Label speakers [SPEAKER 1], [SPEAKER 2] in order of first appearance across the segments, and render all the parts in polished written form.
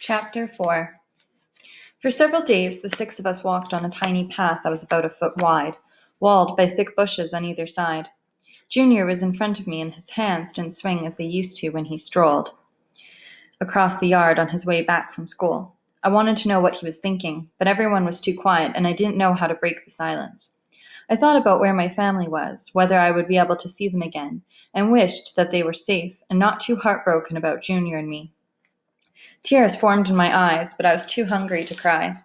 [SPEAKER 1] Chapter 4. For several days, the six of us walked on a tiny path that was about a foot wide, walled by thick bushes on either side. Junior was in front of me, and his hands didn't swing as they used to when he strolled across the yard on his way back from school. I wanted to know what he was thinking, but everyone was too quiet, and I didn't know how to break the silence. I thought about where my family was, whether I would be able to see them again, and wished that they were safe and not too heartbroken about Junior and me. Tears formed in my eyes, but I was too hungry to cry.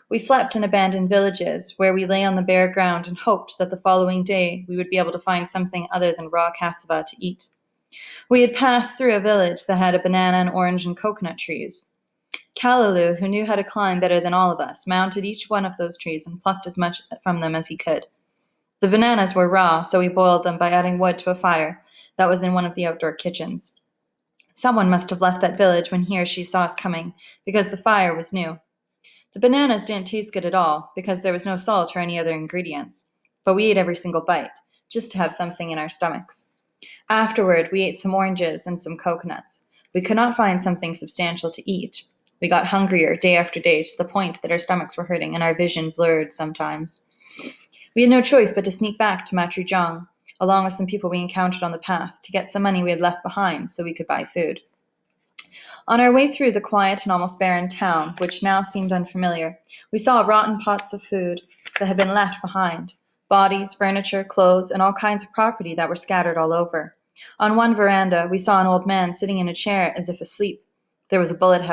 [SPEAKER 1] We slept in abandoned villages, where we lay on the bare ground and hoped that the following day we would be able to find something other than raw cassava to eat. We had passed through a village that had a banana and orange and coconut trees. Callaloo, who knew how to climb better than all of us, mounted each one of those trees and plucked as much from them as he could. The bananas were raw, so we boiled them by adding wood to a fire that was in one of the outdoor kitchens. Someone must have left that village when he or she saw us coming, because the fire was new. The bananas didn't taste good at all, because there was no salt or any other ingredients. But we ate every single bite, just to have something in our stomachs. Afterward, we ate some oranges and some coconuts. We could not find something substantial to eat. We got hungrier day after day to the point that our stomachs were hurting and our vision blurred sometimes. We had no choice but to sneak back to Matrujong, along with some people we encountered on the path, to get some money we had left behind so we could buy food. On our way through the quiet and almost barren town, which now seemed unfamiliar, we saw rotten pots of food that had been left behind, bodies, furniture, clothes, and all kinds of property that were scattered all over. On one veranda, we saw an old man sitting in a chair as if asleep. There was a bullet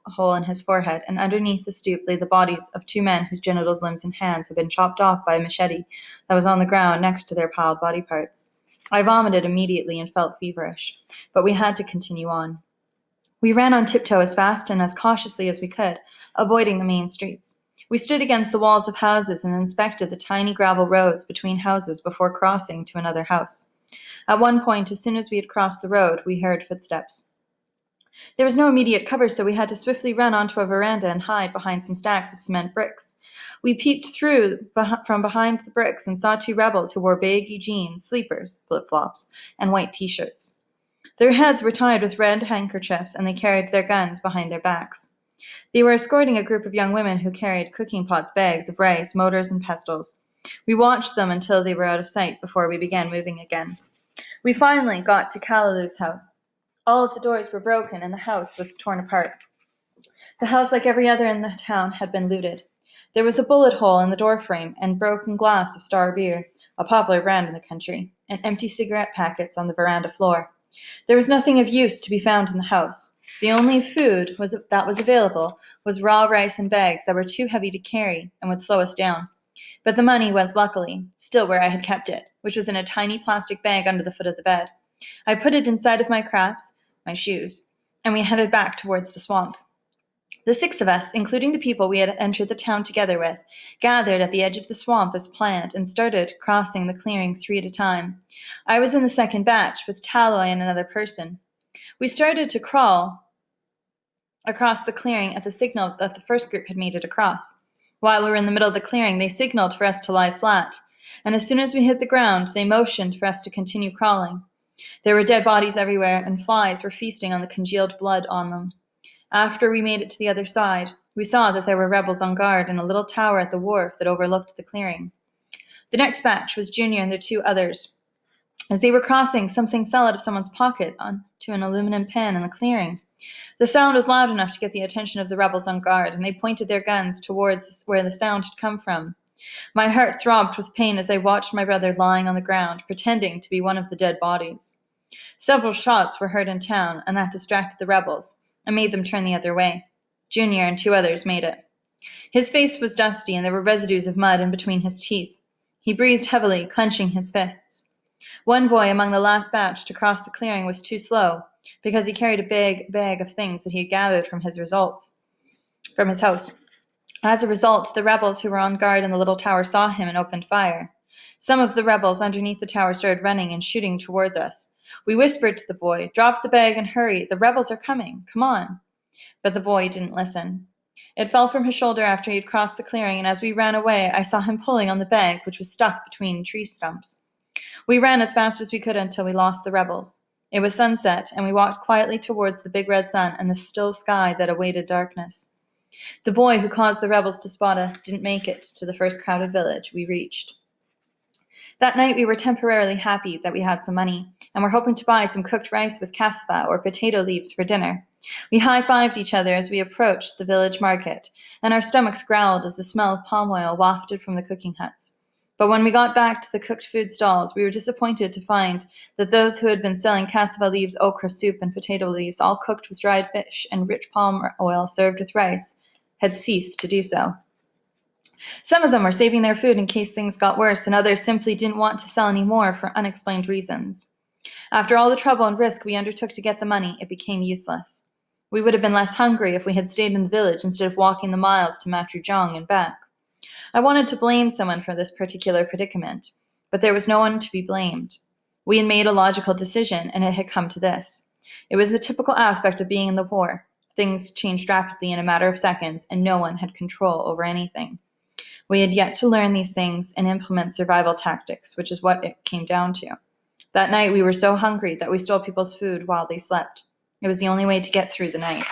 [SPEAKER 1] hole in his forehead, and underneath the stoop lay the bodies of two men whose genitals, limbs, and hands had been chopped off by a machete that was on the ground next to their piled body parts. I vomited immediately and felt feverish, but we had to continue on. We ran on tiptoe as fast and as cautiously as we could, avoiding the main streets. We stood against the walls of houses and inspected the tiny gravel roads between houses before crossing to another house. At one point, as soon as we had crossed the road, we heard footsteps. There was no immediate cover, so we had to swiftly run onto a veranda and hide behind some stacks of cement bricks. We peeped through from behind the bricks and saw two rebels who wore baggy jeans, sleepers, flip-flops, and white t-shirts. Their heads were tied with red handkerchiefs, and they carried their guns behind their backs. They were escorting a group of young women who carried cooking pots, bags of rice, motors, and pestles. We watched them until they were out of sight before we began moving again. We finally got to Callaloo's house. All of the doors were broken, and the house was torn apart. The house, like every other in the town, had been looted. There was a bullet hole in the doorframe and broken glass of Star beer, a popular brand in the country, and empty cigarette packets on the veranda floor. There was nothing of use to be found in the house. The only food that was available was raw rice in bags that were too heavy to carry and would slow us down. But the money was, luckily, still where I had kept it, which was in a tiny plastic bag under the foot of the bed. I put it inside of my craps, my shoes, and we headed back towards the swamp. The six of us, including the people we had entered the town together with, gathered at the edge of the swamp as planned and started crossing the clearing 3 at a time. I was in the second batch with Talloy and another person. We started to crawl across the clearing at the signal that the first group had made it across. While we were in the middle of the clearing, they signaled for us to lie flat, and as soon as we hit the ground, they motioned for us to continue crawling. There were dead bodies everywhere, and flies were feasting on the congealed blood on them. After we made it to the other side, we saw that there were rebels on guard in a little tower at the wharf that overlooked the clearing. The next batch was Junior and the two others. As they were crossing, something fell out of someone's pocket onto an aluminum pan in the clearing. The sound was loud enough to get the attention of the rebels on guard, and they pointed their guns towards where the sound had come from. My heart throbbed with pain as I watched my brother lying on the ground, pretending to be one of the dead bodies. Several shots were heard in town, and that distracted the rebels and made them turn the other way. Junior and two others made it. His face was dusty, and there were residues of mud in between his teeth. He breathed heavily, clenching his fists. One boy among the last batch to cross the clearing was too slow, because he carried a big bag of things that he had gathered from his house. As a result, the rebels who were on guard in the little tower saw him and opened fire. Some of the rebels underneath the tower started running and shooting towards us. We whispered to the boy, "Drop the bag and hurry, the rebels are coming, come on." But the boy didn't listen. It fell from his shoulder after he had crossed the clearing, and as we ran away, I saw him pulling on the bag, which was stuck between tree stumps. We ran as fast as we could until we lost the rebels. It was sunset, and we walked quietly towards the big red sun and the still sky that awaited darkness. The boy who caused the rebels to spot us didn't make it to the first crowded village we reached. That night we were temporarily happy that we had some money, and were hoping to buy some cooked rice with cassava or potato leaves for dinner. We high-fived each other as we approached the village market, and our stomachs growled as the smell of palm oil wafted from the cooking huts. But when we got back to the cooked food stalls, we were disappointed to find that those who had been selling cassava leaves, okra soup, and potato leaves, all cooked with dried fish and rich palm oil served with rice, had ceased to do so. Some of them were saving their food in case things got worse, and others simply didn't want to sell any more for unexplained reasons. After all the trouble and risk we undertook to get the money, it became useless. We would have been less hungry if we had stayed in the village instead of walking the miles to Matrujiang and back. I wanted to blame someone for this particular predicament, but there was no one to be blamed. We had made a logical decision, and it had come to this. It was the typical aspect of being in the war. Things changed rapidly in a matter of seconds, and no one had control over anything. We had yet to learn these things and implement survival tactics, which is what it came down to. That night we were so hungry that we stole people's food while they slept. It was the only way to get through the night.